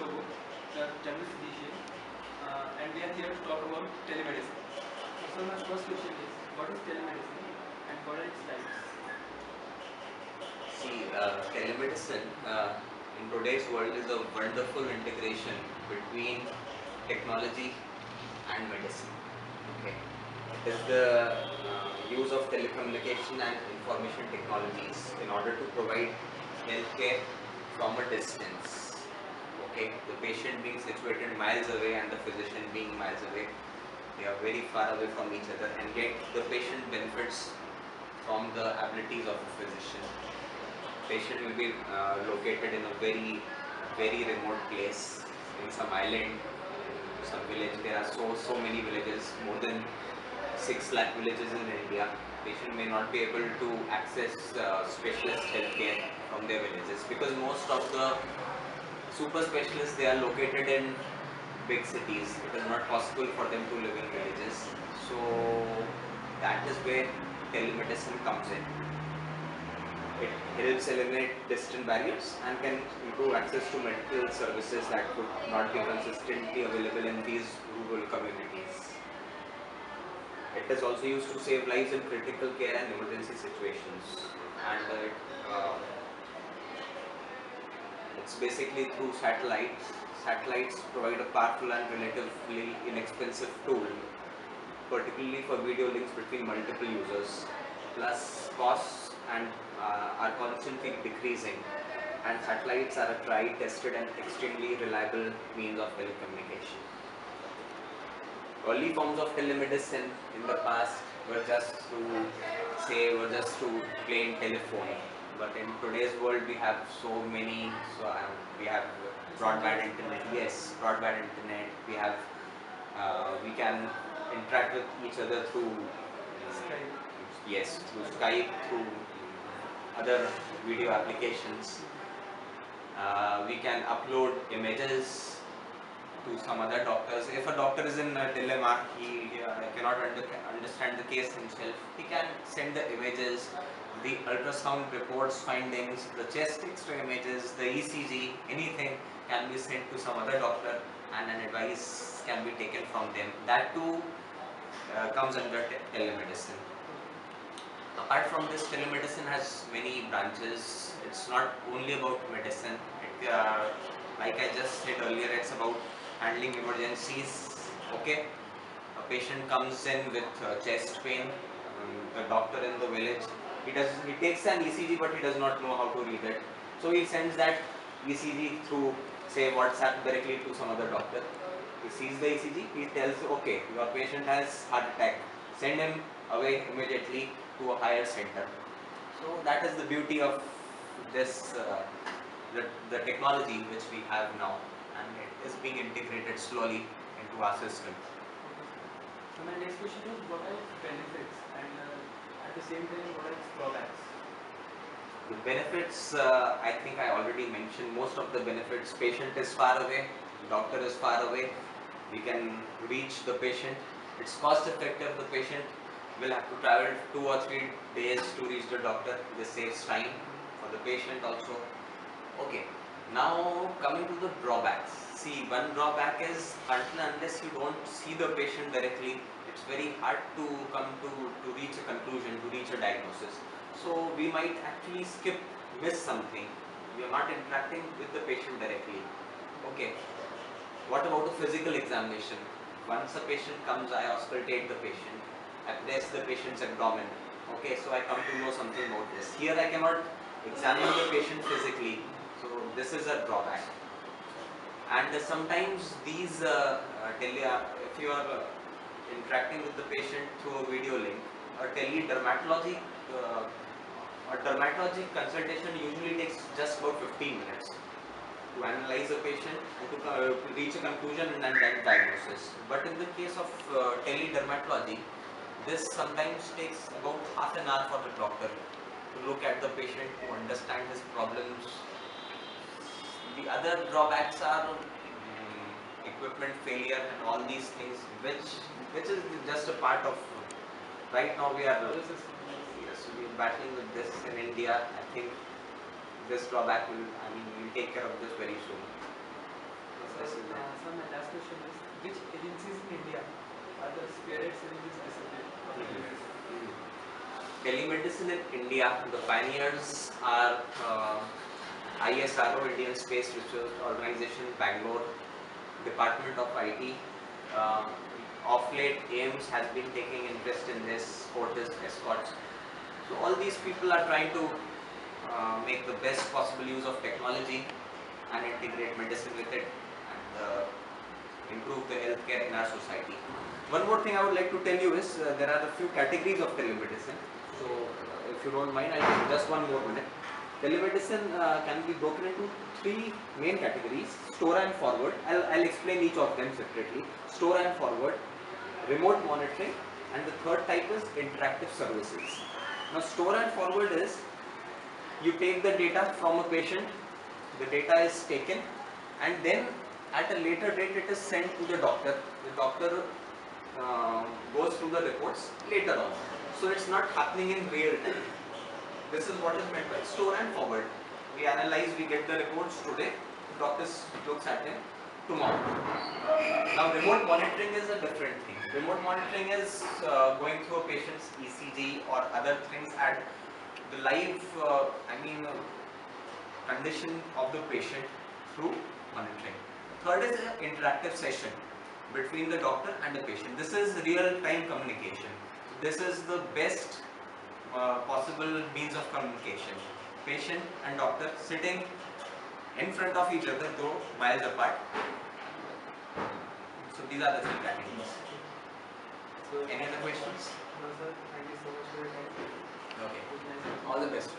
Lobo, the general physician, and we are here to talk about telemedicine. So my first question is, what is telemedicine and what are its types? See, telemedicine in today's world is a wonderful integration between technology and medicine. Okay, it is the use of telecommunication and information technologies in order to provide healthcare from a distance. Okay, the patient being situated miles away and the physician being miles away, they are very far away from each other, and yet the patient benefits from the abilities of a physician. Patient will be located in a very remote place, in some island, in some village. There are so many villages, more than 6 lakh villages in India. Patient may not be able to access specialist healthcare from their villages because most of the super specialists, they are located in big cities. It is not possible for them to live in villages. So that is where telemedicine comes in. It helps eliminate distant barriers and can improve access to medical services that could not be consistently available in these rural communities. It is also used to save lives in critical care and emergency situations. And it's basically through satellites. Satellites provide a powerful and relatively inexpensive tool, particularly for video links between multiple users. Plus, costs and are constantly decreasing, and satellites are a tried, tested, and extremely reliable means of telecommunication. Early forms of telemedicine in the past were just through plain telephone. But in today's world, we have so many. We have broadband internet. Yes, broadband internet. We can interact with each other through Skype. yes, through Skype, through other video applications. We can upload images to some other doctors. If a doctor is in a dilemma, he cannot understand the case himself, he can send the images, the ultrasound reports, findings, the chest X-ray images, the ECG, anything can be sent to some other doctor and an advice can be taken from them. That too comes under telemedicine. Apart from this, telemedicine has many branches. It's not only about medicine. Like I just said earlier, it's about handling emergencies. Okay, a patient comes in with chest pain. The doctor in the village, he takes an ECG, but he does not know how to read it. So he sends that ECG through, say, WhatsApp directly to some other doctor. He sees the ECG. He tells, okay, your patient has heart attack. Send him away immediately to a higher center. So that is the beauty of this, the technology which we have now, and it is being integrated slowly into our system. So my next question is, what are its benefits and at the same time, what are its drawbacks? The benefits, I think I already mentioned most of the benefits. Patient is far away, doctor is far away. We can reach the patient. It's cost effective. The patient will have to travel 2 or 3 days to reach the doctor. This saves time for the patient also. Okay, now coming to the drawbacks. See, one drawback is until unless you don't see the patient directly, it's very hard to come to reach a conclusion, to reach a diagnosis. So we might actually miss something. We are not interacting with the patient directly. Okay, what about a physical examination? Once a patient comes, I auscultate the patient. I press the patient's abdomen. Okay, so I come to know something about this. Here I cannot examine the patient physically. So this is a drawback. And sometimes these, if you are interacting with the patient through a video link, a teledermatology, a dermatologic consultation usually takes just about 15 minutes to analyze a patient and to reach a conclusion and then diagnosis. But in the case of teledermatology, this sometimes takes about half an hour for the doctor to look at the patient, to understand his problems. The other drawbacks are equipment failure and all these things, which is just a part of. Right now we are battling with this in India. I think this drawback we'll take care of this very soon. So my last question is, which agencies in India are the spearheads in this discipline of telemedicine? Telemedicine in India, the pioneers are ISRO, Indian Space Research Organization, Bangalore, Department of IT. Uh, of late, AIMS has been taking interest in this, Fortis, Escorts. So all these people are trying to make the best possible use of technology and integrate medicine with it and improve the healthcare in our society. One more thing I would like to tell you is there are a few categories of telemedicine. So if you don't mind, I'll take just one more minute. Telemedicine can be broken into three main categories: store and forward. I'll explain each of them separately. Store and forward, remote monitoring, and the third type is interactive services. Now store and forward is you take the data from a patient, the data is taken, and then at a later date it is sent to the doctor. The doctor goes through the reports later on. So it's not happening in real time. This is what is meant by store and forward. We analyze, we get the reports today, the doctor looks at them tomorrow. Now remote monitoring is a different thing. Remote monitoring is going through a patient's ECG or other things at the live, condition of the patient through monitoring. Third is an interactive session between the doctor and the patient. This is real-time communication. This is the best possible means of communication. Patient and doctor sitting in front of each other, though miles apart. So these are the three categories. So, Any other questions? no sir, thank you so much for your time. Okay. All the best.